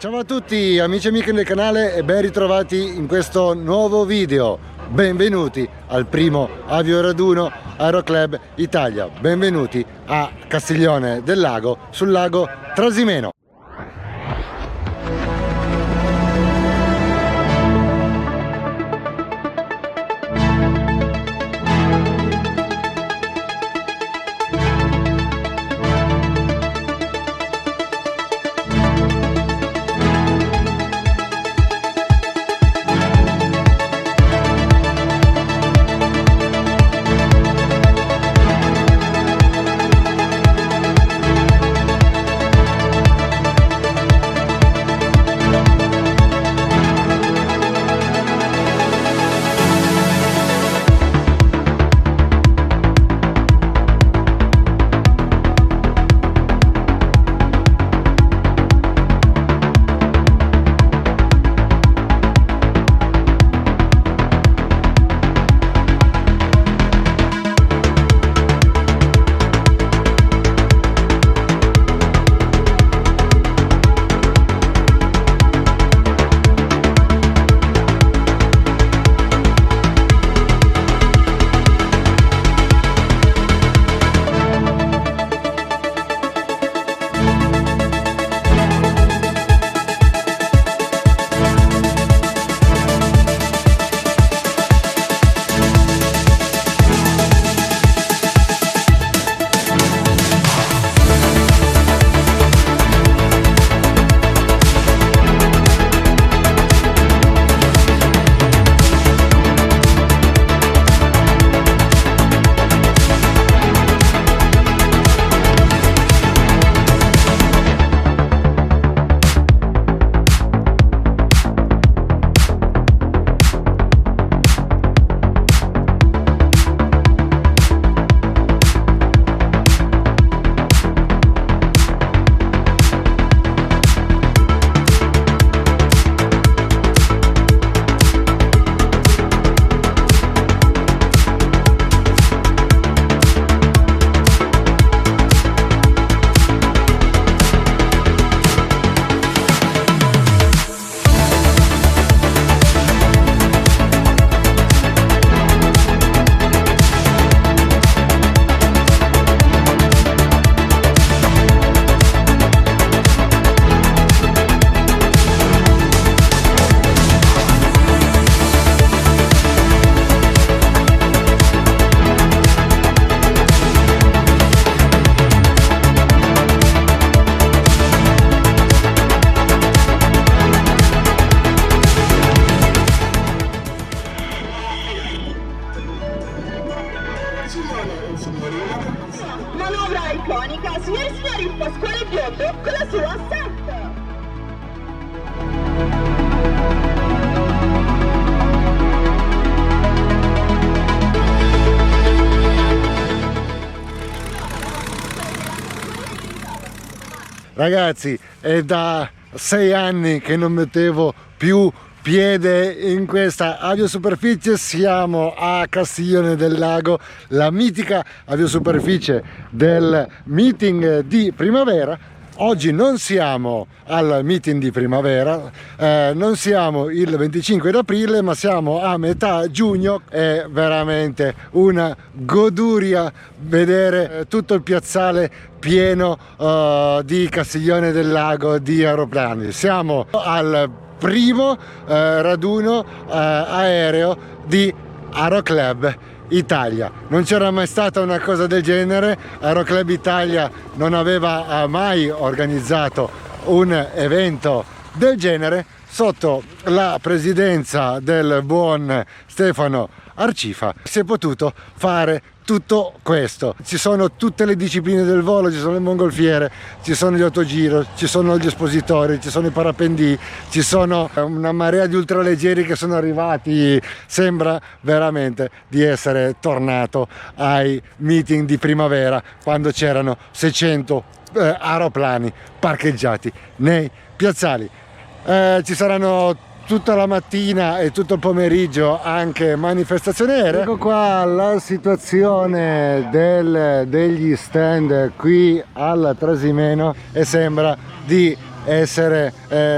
Ciao a tutti amici e amiche del canale e ben ritrovati in questo nuovo video. Benvenuti al primo avioraduno Aeroclub Italia. Benvenuti a Castiglione del Lago sul lago Trasimeno. Manovra iconica, signori e signori, il Pasquale Biondo con la sua set! Ragazzi, è da 6 anni che non mettevo più piede in questa aviosuperficie. Siamo a Castiglione del Lago, la mitica aviosuperficie del meeting di primavera. Oggi non siamo al meeting di primavera, non siamo il 25 d'aprile, ma siamo a metà giugno. È veramente una goduria vedere tutto il piazzale pieno di Castiglione del Lago di aeroplani. Siamo al primo raduno aereo di Aeroclub Italia. Non c'era mai stata una cosa del genere. Aeroclub Italia non aveva mai organizzato un evento del genere sotto la presidenza del buon Stefano Arcifa. Si è potuto fare tutto questo. Ci sono tutte le discipline del volo, ci sono le mongolfiere, ci sono gli autogiro, ci sono gli espositori, ci sono i parapendì, ci sono una marea di ultraleggeri che sono arrivati. Sembra veramente di essere tornato ai meeting di primavera, quando c'erano 600 aeroplani parcheggiati nei piazzali. Ci saranno tutta la mattina e tutto il pomeriggio anche manifestazioni aeree. Ecco qua la situazione degli stand qui al Trasimeno e sembra di essere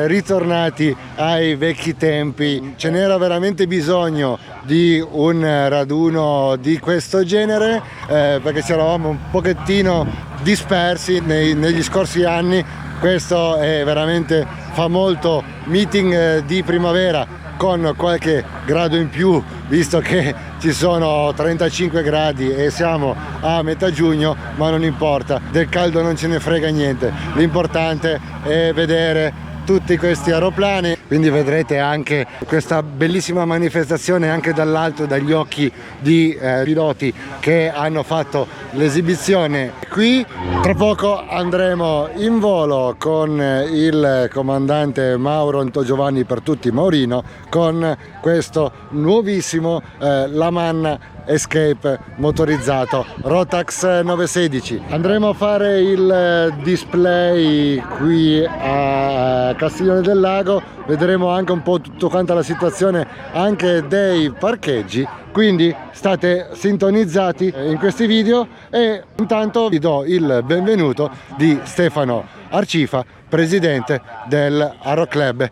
ritornati ai vecchi tempi. Ce n'era veramente bisogno di un raduno di questo genere, perché ci eravamo un pochettino dispersi negli scorsi anni. Questo è veramente, fa molto meeting di primavera con qualche grado in più, visto che ci sono 35 gradi e siamo a metà giugno, ma non importa, del caldo non ce ne frega niente, l'importante è vedere tutti questi aeroplani. Quindi vedrete anche questa bellissima manifestazione anche dall'alto, dagli occhi di piloti che hanno fatto l'esibizione qui. Tra poco andremo in volo con il comandante Mauro Antogiovanni, per tutti Maurino, con questo nuovissimo Lamanna Escape motorizzato Rotax 916. Andremo a fare il display qui a Castiglione del Lago, vedremo anche un po' tutto quanta la situazione anche dei parcheggi, quindi state sintonizzati in questi video e intanto vi do il benvenuto di Stefano Arcifa, presidente del Aero Club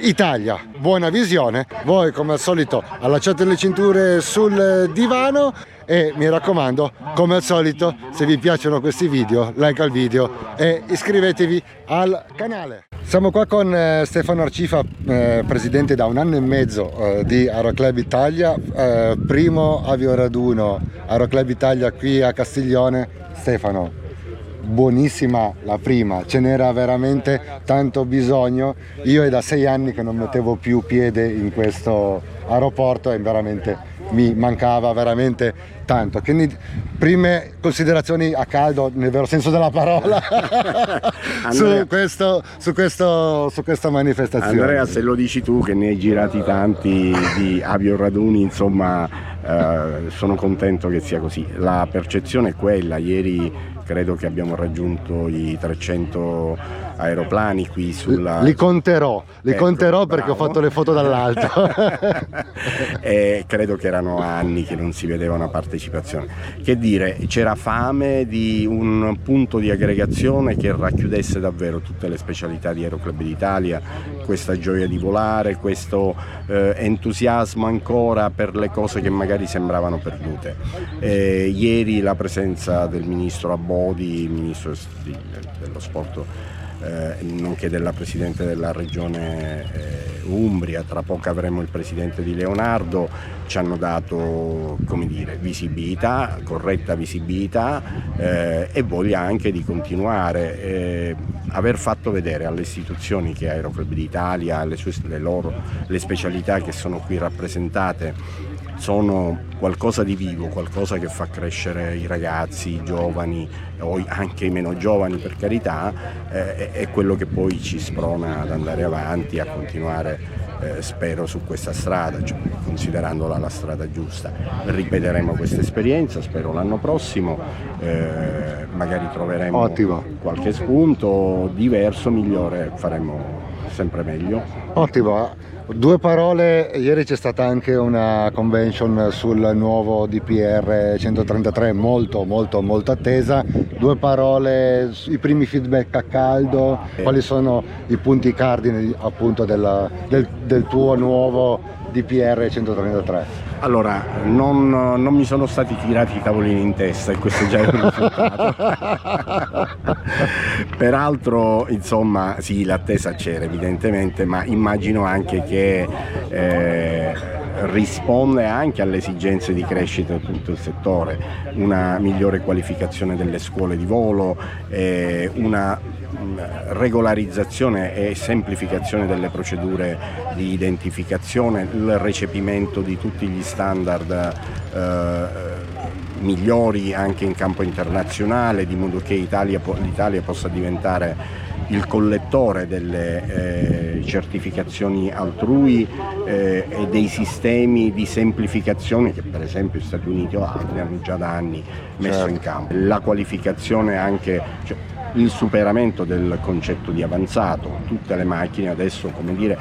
Italia. Buona visione, voi come al solito allacciate le cinture sul divano e mi raccomando, come al solito, se vi piacciono questi video, like al video e iscrivetevi al canale. Siamo qua con Stefano Arcifa, presidente da 1 anno e mezzo di Aero Club Italia, primo avioraduno Aero Club Italia qui a Castiglione. Stefano, buonissima la prima, ce n'era veramente tanto bisogno. Io è da 6 anni che non mettevo più piede in questo aeroporto e veramente mi mancava veramente tanto. Quindi prime considerazioni a caldo nel vero senso della parola su questa manifestazione. Andrea, se lo dici tu che ne hai girati tanti di avioraduni, insomma, sono contento che sia così. La percezione è quella. Ieri credo che abbiamo raggiunto i 300 aeroplani qui sulla... Li conterò Ecco, perché ho bravo. fatto le foto dall'alto. E credo che erano anni che non si vedeva una partecipazione. Che dire, c'era fame di un punto di aggregazione che racchiudesse davvero tutte le specialità di Aero Club d'Italia, questa gioia di volare, questo entusiasmo ancora per le cose che magari sembravano perdute. Ieri la presenza del ministro Abodi, ministro dello sport, nonché della presidente della regione Umbria, tra poco avremo il presidente di Leonardo, ci hanno dato, come dire, visibilità, corretta visibilità e voglia anche di continuare, aver fatto vedere alle istituzioni che Aero Club d'Italia, le specialità che sono qui rappresentate sono qualcosa di vivo, qualcosa che fa crescere i ragazzi, i giovani o anche i meno giovani, per carità, è quello che poi ci sprona ad andare avanti, a continuare, spero, su questa strada, cioè, considerandola la strada giusta. Ripeteremo questa esperienza, spero l'anno prossimo, magari troveremo qualche spunto diverso, migliore, faremo sempre meglio. Ottimo. 2 parole, ieri c'è stata anche una convention sul nuovo DPR 133 molto attesa. 2 parole, i primi feedback a caldo, quali sono i punti cardine appunto del tuo nuovo DPR 133? Allora, non mi sono stati tirati i tavolini in testa e questo è già un risultato. Peraltro, insomma, sì, l'attesa c'era evidentemente, ma immagino anche che risponde anche alle esigenze di crescita di tutto il settore, una migliore qualificazione delle scuole di volo, una regolarizzazione e semplificazione delle procedure di identificazione, il recepimento di tutti gli standard migliori anche in campo internazionale, di modo che l'Italia possa diventare il collettore delle certificazioni altrui e dei sistemi di semplificazione che per esempio gli Stati Uniti o altri hanno già da anni messo in campo. La qualificazione anche, cioè, il superamento del concetto di avanzato, tutte le macchine adesso, come dire,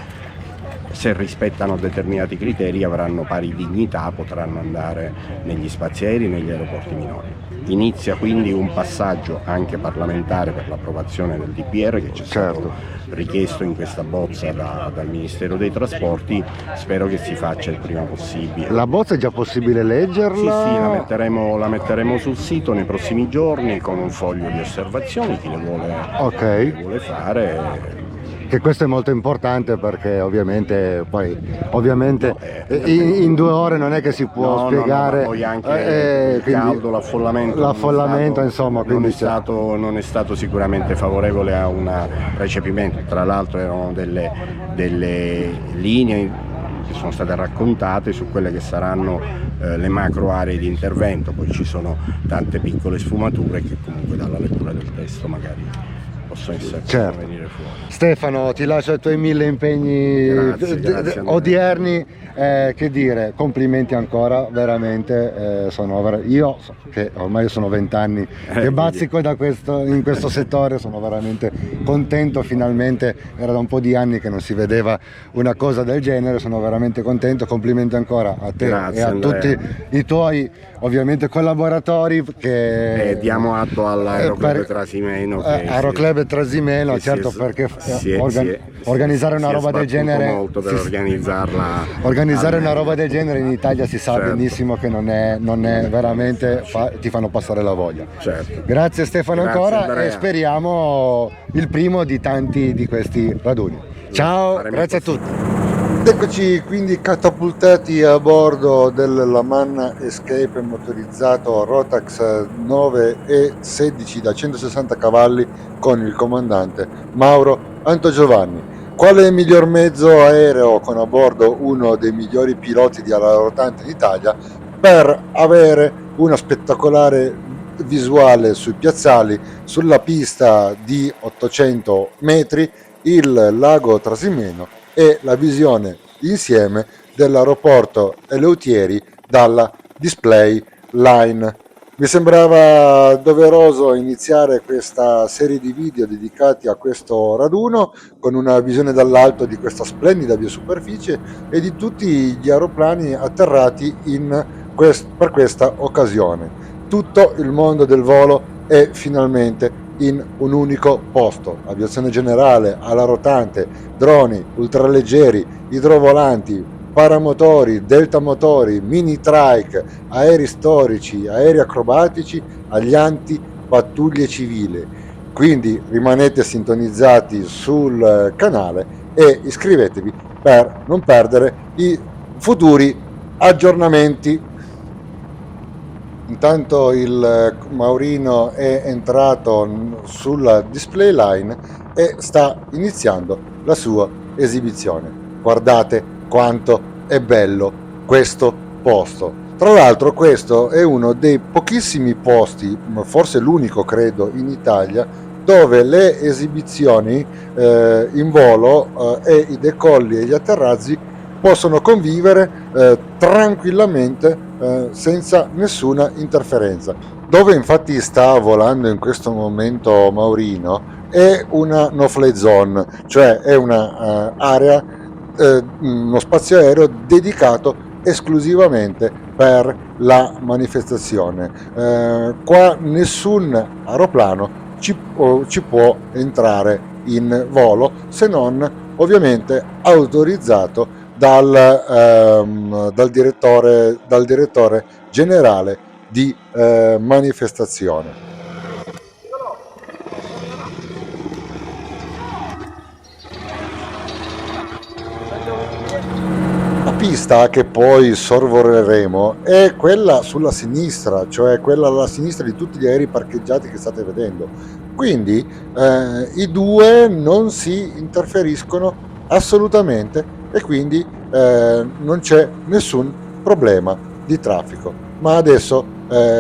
se rispettano determinati criteri avranno pari dignità, potranno andare negli spazi aerei, negli aeroporti minori. Inizia quindi un passaggio anche parlamentare per l'approvazione del DPR che ci è stato richiesto in questa bozza dal Ministero dei Trasporti, spero che si faccia il prima possibile. La bozza è già possibile leggerla? Sì, la metteremo sul sito nei prossimi giorni con un foglio di osservazioni, chi le vuole fare. Che questo è molto importante perché ovviamente in 2 ore non è che si può spiegare. Poi anche il caldo, l'affollamento insomma, non è stato sicuramente favorevole a un recepimento. Tra l'altro erano delle linee che sono state raccontate su quelle che saranno le macro aree di intervento, poi ci sono tante piccole sfumature che comunque dalla lettura del testo magari possono venire fuori. Stefano, ti lascio ai tuoi 1000 impegni Grazie, odierni. Che dire, complimenti ancora, veramente. Io che ormai sono 20 anni che bazzico in questo settore, sono veramente contento, finalmente era da un po' di anni che non si vedeva una cosa del genere, sono veramente contento, complimenti ancora a te. Grazie, e a Andrea. tutti i tuoi ovviamente collaboratori che diamo atto all'Aeroclub Trasimeno Aeroclub Trasimeno, certo, perché organizzare una roba del genere molto per organizzarla. Organizzare una roba del genere in Italia si sa benissimo che non è veramente, ti fanno passare la voglia. Certo. Grazie Stefano ancora, Andrea. e speriamo il primo di tanti di questi raduni. Ciao, grazie a tutti. Eccoci quindi catapultati a bordo del Lamanna Escape motorizzato Rotax 9 e 16 da 160 cavalli con il comandante Mauro Antogiovanni. Quale miglior mezzo aereo con a bordo uno dei migliori piloti di ala rotante in Italia per avere una spettacolare visuale sui piazzali, sulla pista di 800 metri, il lago Trasimeno e la visione insieme dell'aeroporto Eleutieri dalla display line. Mi sembrava doveroso iniziare questa serie di video dedicati a questo raduno con una visione dall'alto di questa splendida biosuperficie e di tutti gli aeroplani atterrati per questa occasione. Tutto il mondo del volo è finalmente in un unico posto: aviazione generale, ala rotante, droni, ultraleggeri, idrovolanti, paramotori, deltamotori, mini trike, aerei storici, aerei acrobatici, alianti, pattuglie civili. Quindi rimanete sintonizzati sul canale e iscrivetevi per non perdere i futuri aggiornamenti. Intanto il Maurino è entrato sulla display line e sta iniziando la sua esibizione. Guardate quanto è bello questo posto. Tra l'altro questo è uno dei pochissimi posti, forse l'unico credo in Italia, dove le esibizioni in volo e i decolli e gli atterraggi possono convivere tranquillamente senza nessuna interferenza. Dove infatti sta volando in questo momento Maurino è una no-fly zone, cioè è una area, uno spazio aereo dedicato esclusivamente per la manifestazione. Qua nessun aeroplano ci può entrare in volo se non ovviamente autorizzato dal direttore generale di manifestazione. La pista che poi sorvoleremo è quella sulla sinistra, cioè quella alla sinistra di tutti gli aerei parcheggiati che state vedendo. Quindi i due non si interferiscono assolutamente e quindi non c'è nessun problema di traffico. Ma adesso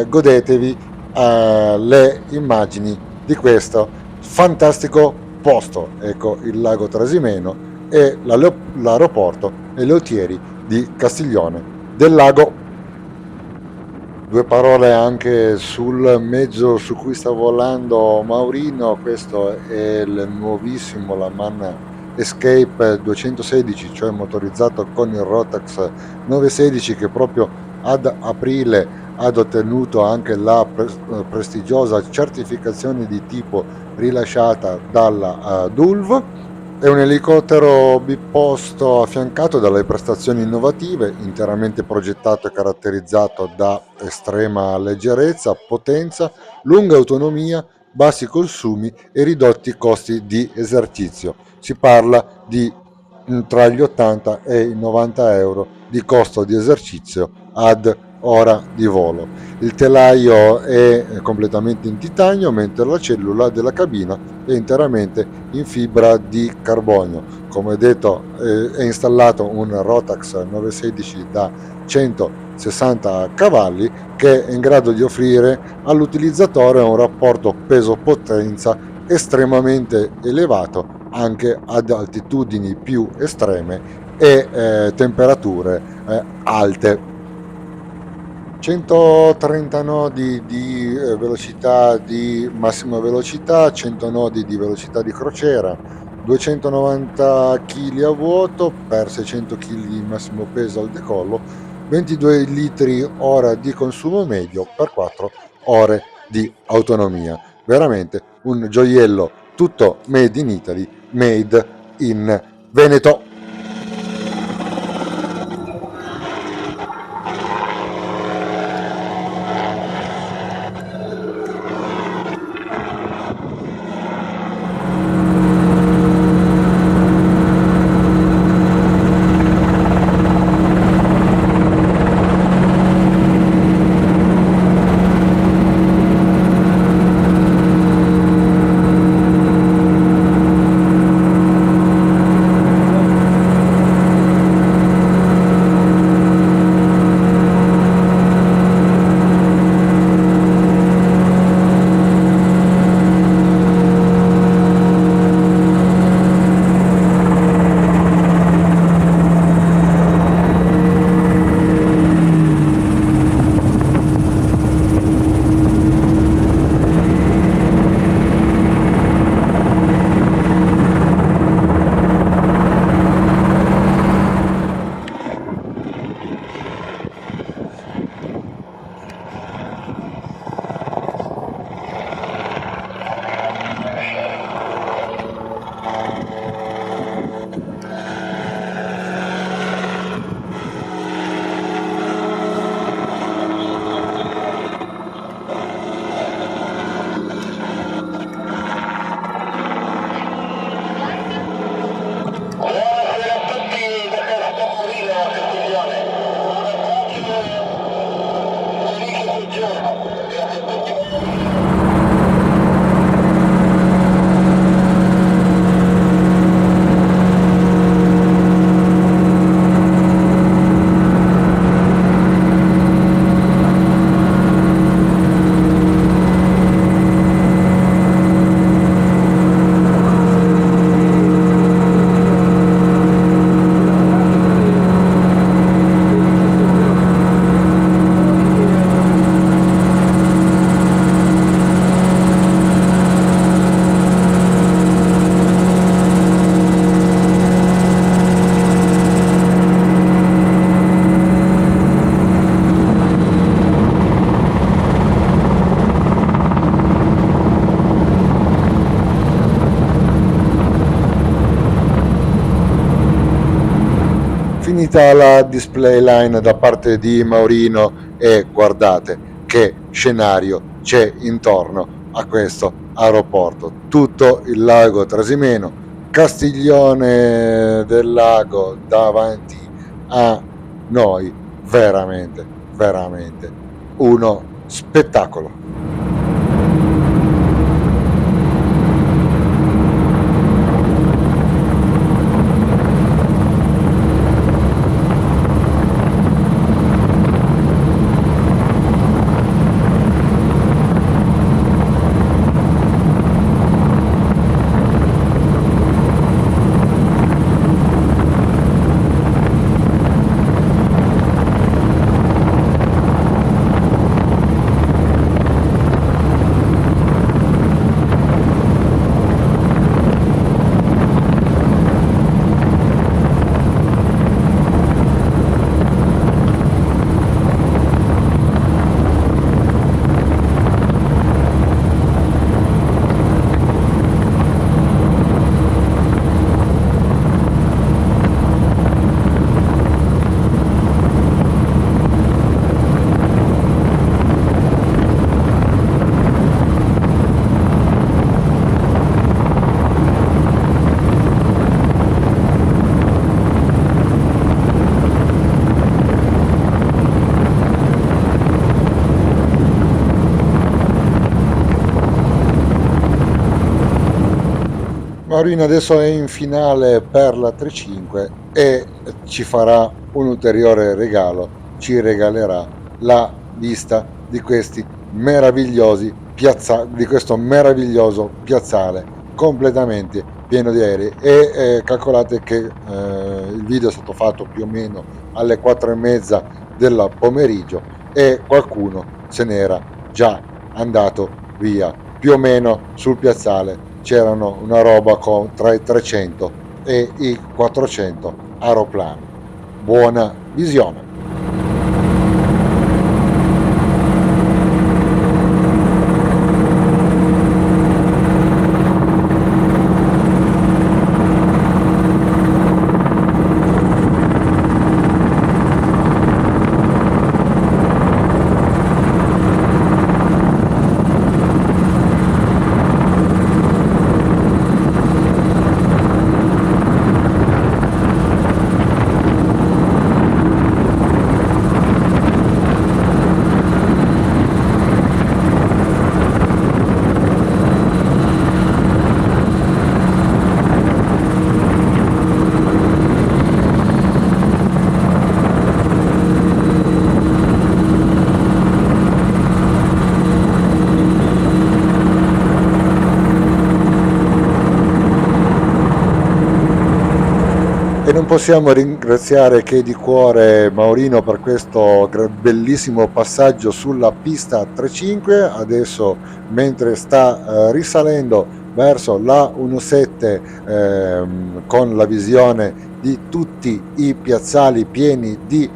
godetevi le immagini di questo fantastico posto. Ecco il lago Trasimeno e l'aeroporto Eleutieri di Castiglione del Lago. Due parole anche sul mezzo su cui sta volando Maurino. Questo è il nuovissimo Lamanna Escape 216, cioè motorizzato con il Rotax 916, che proprio ad aprile ha ottenuto anche la prestigiosa certificazione di tipo rilasciata dalla DULV. È un elicottero biposto affiancato dalle prestazioni innovative, interamente progettato e caratterizzato da estrema leggerezza, potenza, lunga autonomia, bassi consumi e ridotti costi di esercizio. Si parla di tra gli 80 e i 90 euro di costo di esercizio ad ora di volo. Il telaio è completamente in titanio, mentre la cellula della cabina è interamente in fibra di carbonio. Come detto, è installato un Rotax 916 da 160 cavalli, che è in grado di offrire all'utilizzatore un rapporto peso-potenza estremamente elevato anche ad altitudini più estreme e temperature alte. 130 nodi di velocità di massima velocità, 100 nodi di velocità di crociera, 290 kg a vuoto per 600 kg di massimo peso al decollo, 22 litri ora di consumo medio per 4 ore di autonomia. Veramente un gioiello, tutto made in Italy, made in Veneto. Finita la display line da parte di Maurino, e guardate che scenario c'è intorno a questo aeroporto. Tutto il lago Trasimeno, Castiglione del Lago davanti a noi, veramente, veramente uno spettacolo. Maurino adesso è in finale per la 3.5 e ci farà un ulteriore regalo, ci regalerà la vista di questi meravigliosi di questo meraviglioso piazzale completamente pieno di aerei e calcolate che il video è stato fatto più o meno alle 4:30 del pomeriggio e qualcuno se n'era già andato via. Più o meno sul piazzale c'erano una roba tra i 300 e i 400 aeroplani. Buona visione! E non possiamo ringraziare che di cuore Maurino per questo bellissimo passaggio sulla pista 3.5. Adesso, mentre sta risalendo verso la 1.7 con la visione di tutti i piazzali pieni di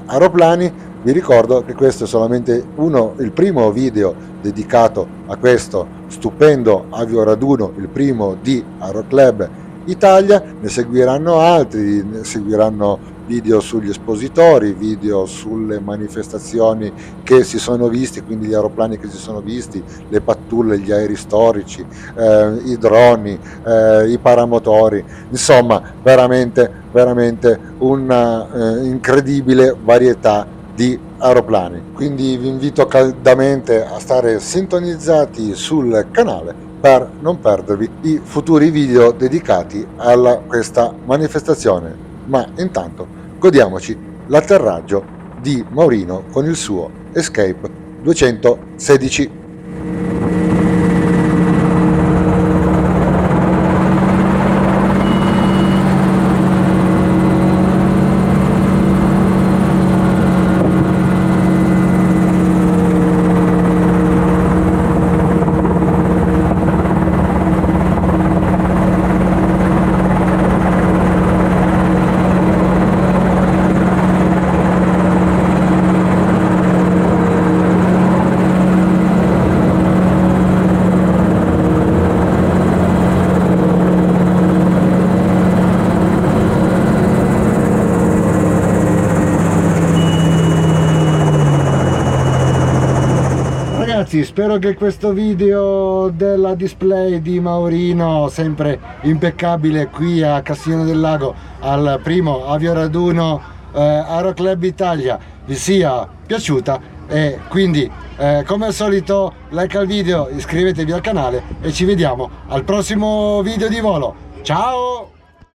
aeroplani, vi ricordo che questo è solamente il primo video dedicato a questo stupendo avioraduno, il primo di Aeroclub Italia. Ne seguiranno altri, ne seguiranno video sugli espositori, video sulle manifestazioni che si sono visti, quindi gli aeroplani che si sono visti, le pattuglie, gli aerei storici, i droni, i paramotori, insomma veramente una incredibile varietà di aeroplani. Quindi vi invito caldamente a stare sintonizzati sul canale per non perdervi i futuri video dedicati a questa manifestazione. Ma intanto godiamoci l'atterraggio di Maurino con il suo Escape 216. Ragazzi, spero che questo video della display di Maurino, sempre impeccabile qui a Castiglione del Lago al primo avioraduno Aeroclub Italia, vi sia piaciuta e quindi come al solito like al video, iscrivetevi al canale e ci vediamo al prossimo video di volo. Ciao!